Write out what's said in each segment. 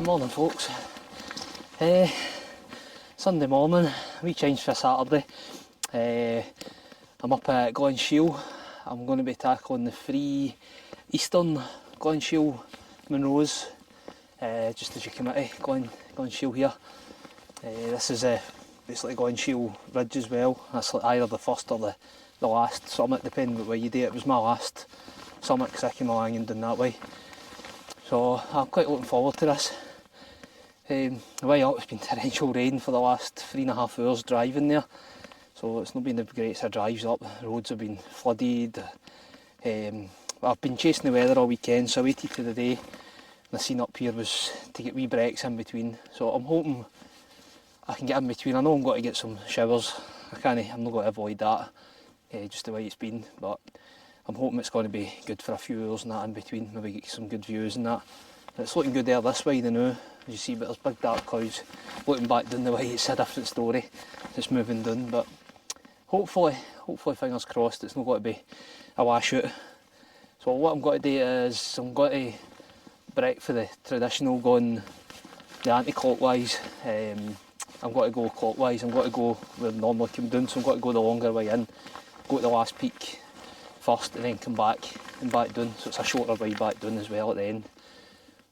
Morning folks, Sunday morning, wee change for Saturday. I'm up at Glen Shiel. I'm going to be tackling the free eastern Glen Shiel Munros, just as you come out of Glen Shiel here. This is basically Glen Shiel Ridge as well. That's like either the first or the last summit, depending on where you do it. It was my last summit because I came along and done that way. So I'm quite looking forward to this. The way up, it's been torrential rain for the last 3.5 hours driving there, so it's not been the greatest of drives up. The roads have been flooded. I've been chasing the weather all weekend, so I waited to the day, and the scene up here was to get wee breaks in between, so I'm hoping I can get in between. I know I'm going to get some showers, I'm not going to avoid that, just the way it's been, but I'm hoping it's going to be good for a few hours and that in between, maybe get some good views and that. It's looking good there this way now, as you see, but there's big dark clouds. Looking back down the way, it's a different story. It's moving down, but hopefully fingers crossed, it's not going to be a washout. So what I'm going to do is I'm going to break for the traditional, going the anti-clockwise. I'm going to go clockwise. I'm going to go where I normally come down, so I'm going to go the longer way in, go to the last peak first, and then come back and back down. So it's a shorter way back down as well at the end.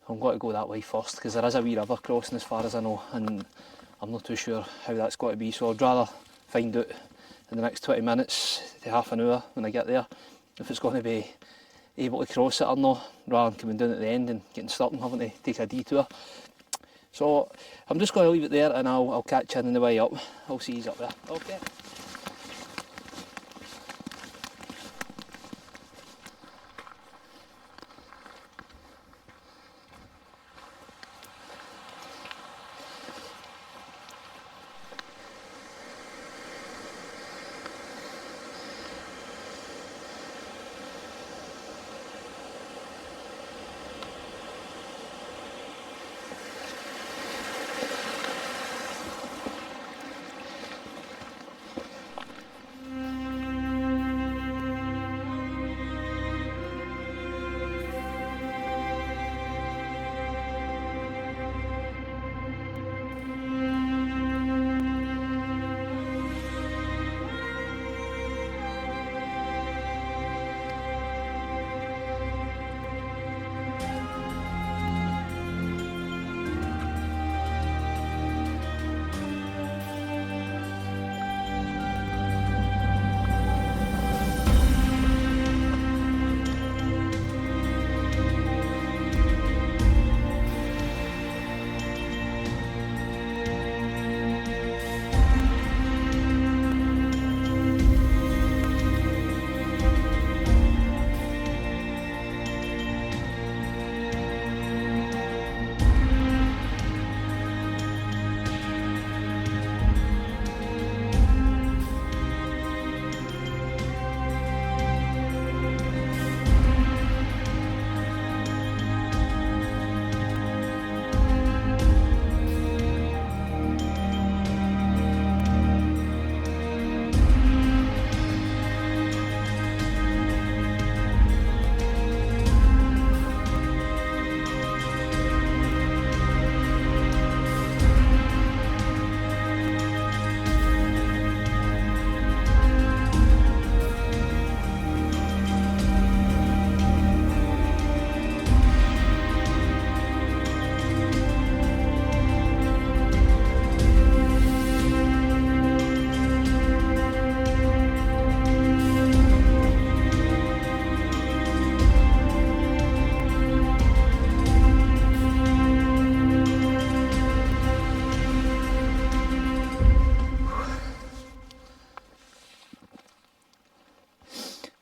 I'm going to go that way first because there is a wee river crossing as far as I know, and I'm not too sure how that's going to be, so I'd rather find out in the next 20 minutes to half an hour when I get there if it's going to be able to cross it or not, rather than coming down at the end and getting stuck and having to take a detour. So I'm just going to leave it there, and I'll catch you on the way up. I'll see you up there. Okay.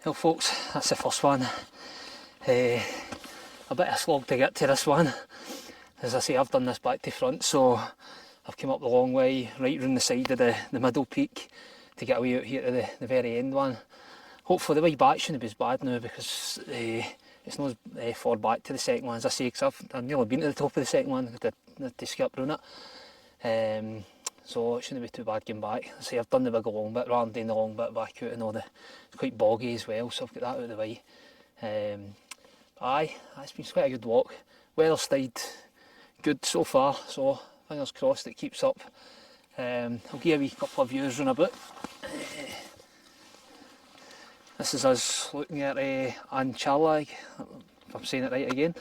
Well folks, that's the first one. A bit of a slog to get to this one. As I say, I've done this back to front, so I've come up the long way, right round the side of the middle peak to get away out here to the very end one. Hopefully the way back shouldn't be as bad now, because it's not as far back to the second one as I say, because I've nearly been to the top of the second one, I had to skip round it. So it shouldn't be too bad getting back. I say I've done the big long bit rather than doing the long bit back out, and all it's quite boggy as well, so I've got that out of the way. Aye, it's been quite a good walk. Weather's stayed good so far, so fingers crossed it keeps up. I'll give a wee couple of views round about. This is us looking at Chaorainn, if I'm saying it right again.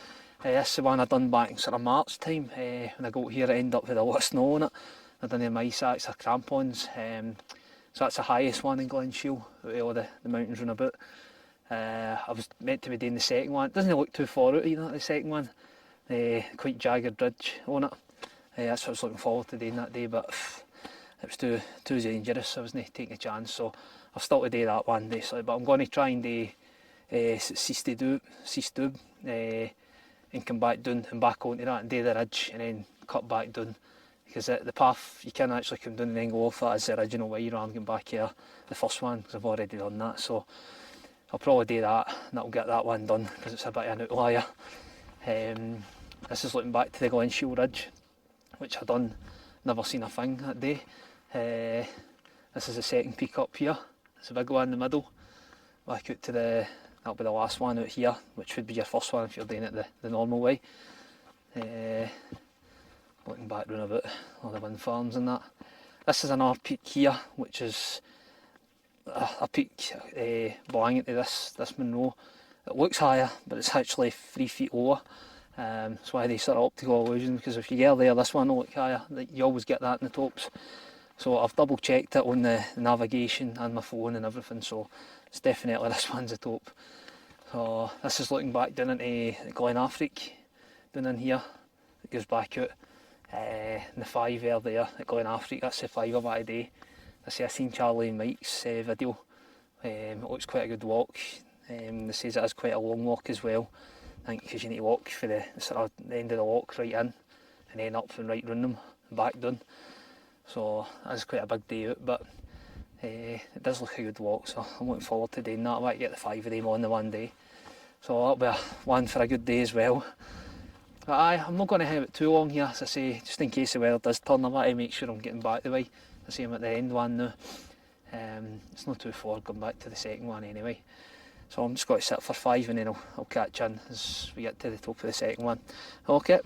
This is the one I done back in sort of March time. When I got here I ended up with a lot of snow on it. I done the ice axe or crampons. So that's the highest one in Glen Shiel, out of all the mountains round about. I was meant to be doing the second one. It doesn't look too far out either, the second one. Quite jagged ridge on it. That's what I was looking forward to doing that day, but it was too dangerous. I wasn't taking a chance, so I've still to do that one basically. But I'm going to try and do Sistub and come back down and back onto that and do the ridge and then cut back down. Because the path, you can actually come down and then go off that as the original way rather than going back here, the first one, because I've already done that. So I'll probably do that, and that'll get that one done, because it's a bit of an outlier. This is looking back to the Glen Shiel ridge, which I done, never seen a thing that day. This is the second peak up here, it's a big one in the middle. Back out to that'll be the last one out here, which would be your first one if you're doing it the normal way. Looking back round about all the wind farms and that. This is another peak here, which is a peak belonging to this Munros. It looks higher, but it's actually 3 feet lower. That's why they sort of optical illusion, because if you get there, this one will look higher. You always get that in the tops. So I've double checked it on the navigation and my phone and everything, so it's definitely this one's the top. So this is looking back down into Glenafric, down in here. It goes back out. The 5 there at Glenafric, that's the 5 of that day. I seen Charlie and Mike's video. It looks quite a good walk. They says it is quite a long walk as well. I think because you need to walk for the end of the walk right in, and then up and right round them and back down. So that's quite a big day out, but it does look a good walk, so I'm looking forward to doing that. I might get the 5 of them on the one day, so that'll be one for a good day as well. But I'm not going to have it too long here, as I say, just in case the weather does turn. I want to make sure I'm getting back the way. I see I'm at the end one now. It's not too far going back to the second one anyway. So I'm just going to sit for 5 and then I'll catch in as we get to the top of the second one. Okay.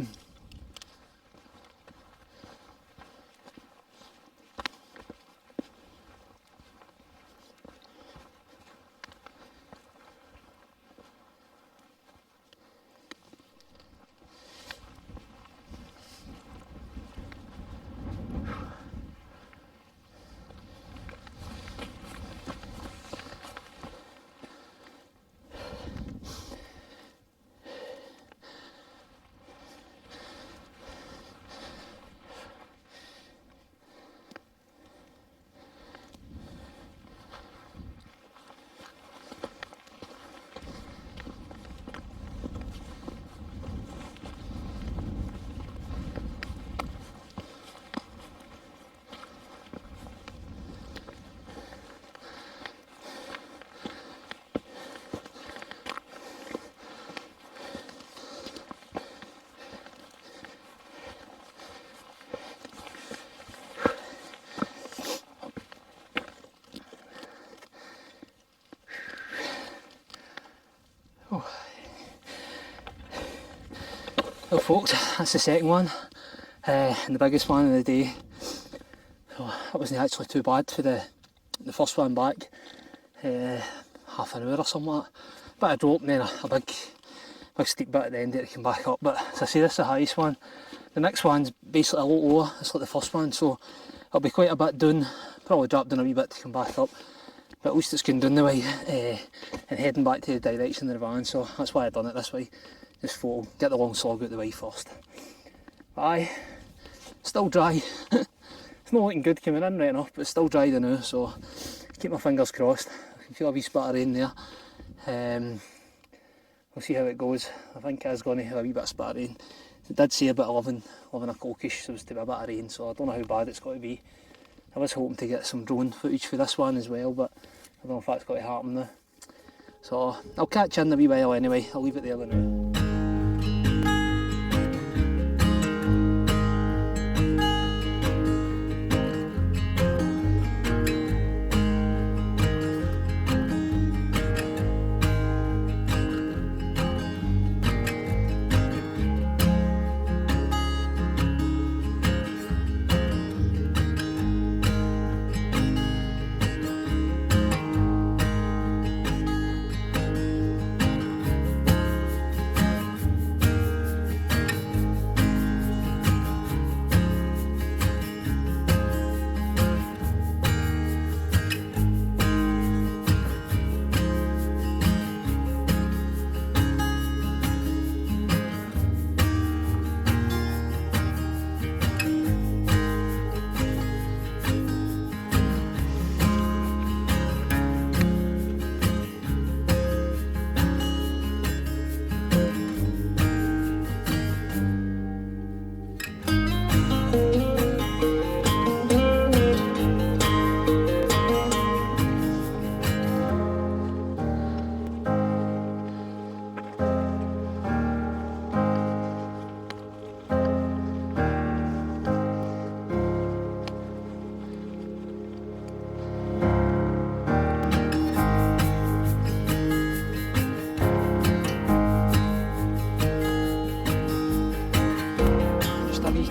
Well folks, that's the second one, and the biggest one of the day. So that wasn't actually too bad for the first one back, half an hour or something like that. Bit of drop and then a big steep bit at the end to come back up, but as I say, this is the highest one. The next one's basically a lot lower, it's like the first one, so it'll be quite a bit down, probably drop down a wee bit to come back up. But at least it's going down the way and heading back to the direction of the van, so that's why I've done it this way. Just thought, get the long slog out the way first. But aye, still dry. It's not looking good coming in right enough, but it's still dry now, so keep my fingers crossed. I can feel a wee spit of rain there. We'll see how it goes. I think it is going to have a wee bit of spat rain. It did say about 11 o'clockish, so it's to be a bit of rain, so I don't know how bad it's going to be. I was hoping to get some drone footage for this one as well, but I don't know if that's going to happen now. So I'll catch you in a wee while anyway. I'll leave it there now.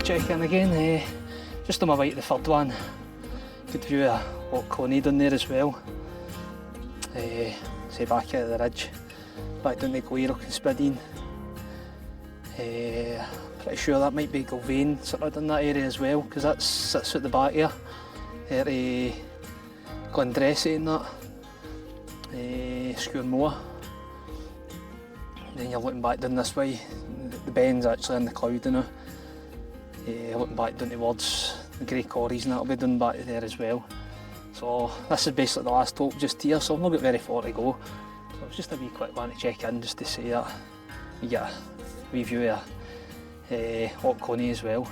Check in again, just on my way to the third one. Good view of what Coney done there as well. Say back out of the ridge, back down to Ghluasaid and pretty sure that might be Conbhairean sort of in that area as well, because that sits at the back here. There, Ghluasaid and that, Sgurr. Then you're looking back down this way. The bend's actually in the cloud now. Looking back down towards the grey quarries, and that'll be done back there as well. So this is basically the last stop just here, so I've not got very far to go. So it's just a wee quick one to check in just to say that we get a wee view of Coney as well.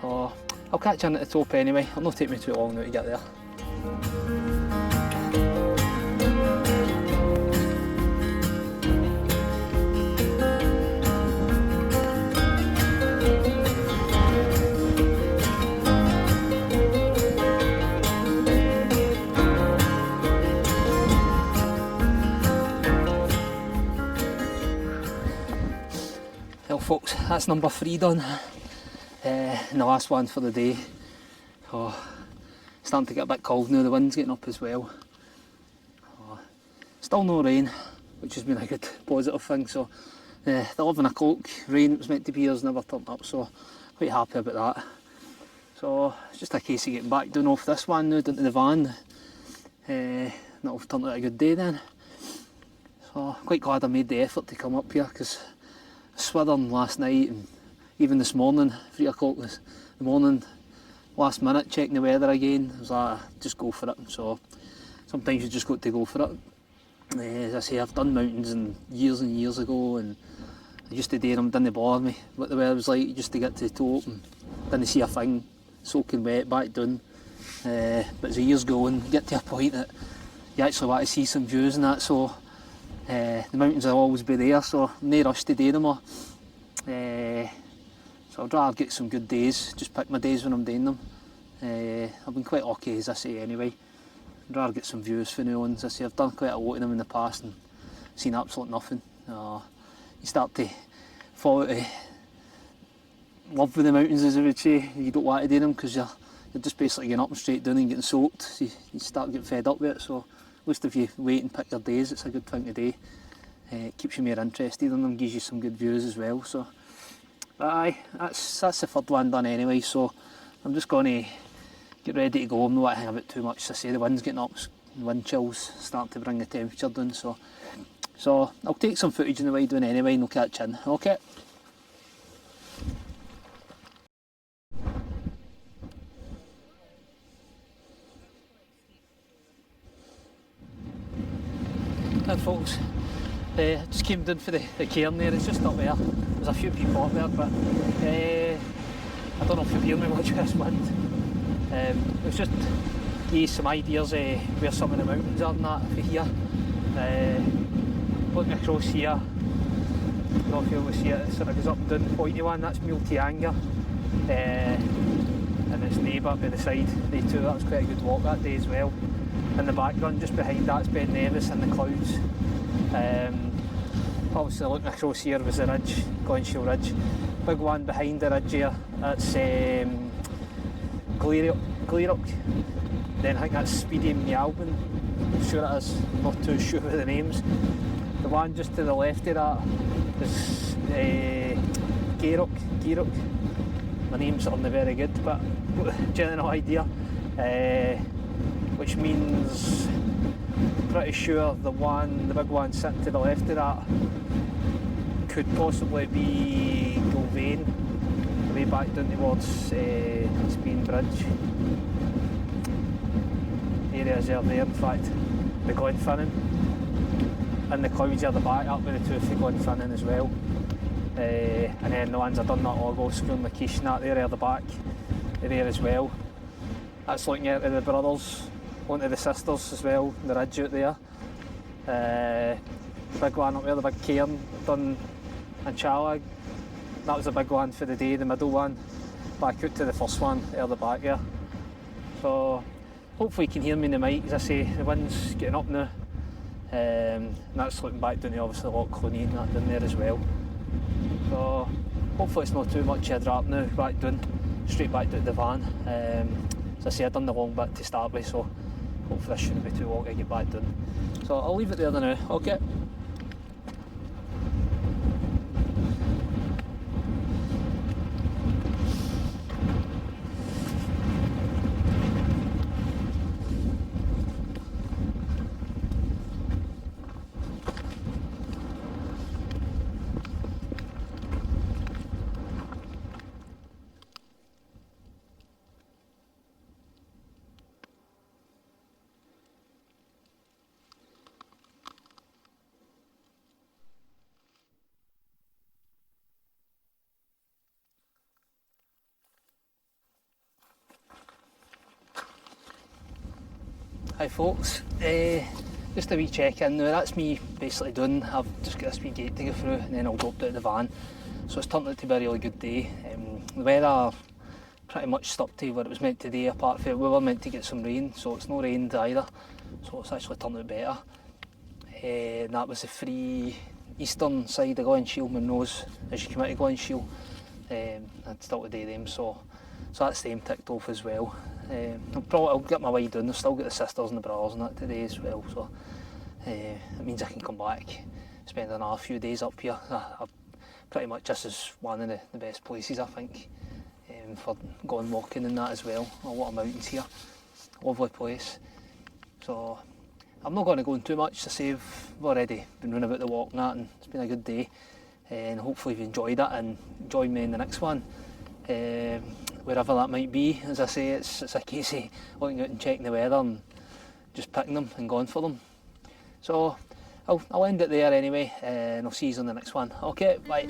So I'll catch you in at the top anyway. It'll not take me too long now to get there. Well folks, that's number 3 done, and the last one for the day. Oh, it's starting to get a bit cold now, the wind's getting up as well. Oh, still no rain, which has been a good positive thing. So the 11 o'clock rain it was meant to be has never turned up, so quite happy about that. So it's just a case of getting back down off this one now, down to the van. That'll turn out a good day then. So quite glad I made the effort to come up here, because swithering last night and even this morning, 3 o'clock this morning, last minute checking the weather again. I was like, just go for it. So sometimes you just got to go for it. As I say, I've done mountains and years ago, and I used to do them, didn't bother me what the weather was like, just to get to the top and didn't see a thing, soaking wet back down. But as the years go on, get to a point that you actually want to see some views and that, so the mountains will always be there, so I'm no rush to do them. So I'd rather get some good days, just pick my days when I'm doing them. I've been quite lucky, as I say anyway. I'd rather get some views for now on. As I say, I've done quite a lot of them in the past and seen absolutely nothing. You start to fall out of love with the mountains, as I would say. You don't want to do them because you're just basically getting up and straight down and getting soaked. So you start getting fed up with it. So at least if you wait and pick your days, it's a good thing to do. It keeps you more interested in them, gives you some good views as well. So, but aye, that's the third one done anyway. So I'm just going to get ready to go. I'm not want to hang about too much. As I say, the wind's getting up, the wind chills starting to bring the temperature down. So I'll take some footage in the way down anyway, and we'll catch in. Okay. Hi folks, just came down for the cairn there. It's just up there. There's a few people up there, but I don't know if you'll hear me much of this wind. It was just to give you some ideas where some of the mountains are and that for here. Looking across here, I don't know if you'll see it, it sort of goes up and down the pointy one. That's Multianga, and its neighbour by the side, they two. That was quite a good walk that day as well. In the background, just behind that's Ben Nevis and the clouds. Obviously looking across here was the ridge, Glen Shiel Ridge. Big one behind the ridge here, that's Ghluasaid. Then I think that's Speedy Meowben, I'm sure it is, I'm not too sure of the names. The one just to the left of that is Ghluasaid. My names aren't very good, but general idea. Which means, pretty sure the big one sitting to the left of that could possibly be Ghlvain, way back down towards Spain Bridge. Areas are there, in fact, the Glenfinnan, and the clouds are the back up with the two for Glenfinnan as well. And then the ones I done that Argo School and location that there are the back there as well. That's looking out to the brothers, onto the sisters as well, the ridge out there. Big one up there, the big cairn done in Chaorainn. That was a big one for the day, the middle one. Back out to the first one out the back there. So hopefully you can hear me in the mic. As I say, the wind's getting up now. And that's looking back down to obviously Loch Clooney and that down there as well. So hopefully it's not too much of a drop now, back down, straight back down to the van. As I say, I've done the long bit to start with, so hopefully this shouldn't be too long to get back done. So I'll leave it there now, okay? Hi folks, just a wee check in now. That's me basically done. I've just got this wee gate to go through and then I'll go up to the van. So it's turned out to be a really good day. The weather pretty much stuck to what it was meant to do, apart from we were meant to get some rain, so it's not rained either, so it's actually turned out better. And that was the free eastern side of Glen Shiel, Munros, as you come out of Glen Shiel. I'd still to do them, so that's them ticked off as well. I'll get my way down. I've still got the sisters and the brothers and that today as well, so it means I can come back, spend another few days up here. Pretty much this is one of the best places I think for going walking and that as well. A lot of mountains here, lovely place. So I'm not going to go in too much to save. I've already been running about the walk and that, and it's been a good day, and hopefully you've enjoyed it and join me in the next one. Wherever that might be. As I say, it's a case of looking out and checking the weather and just picking them and going for them. So I'll end it there anyway, and I'll see you on the next one. Okay, bye.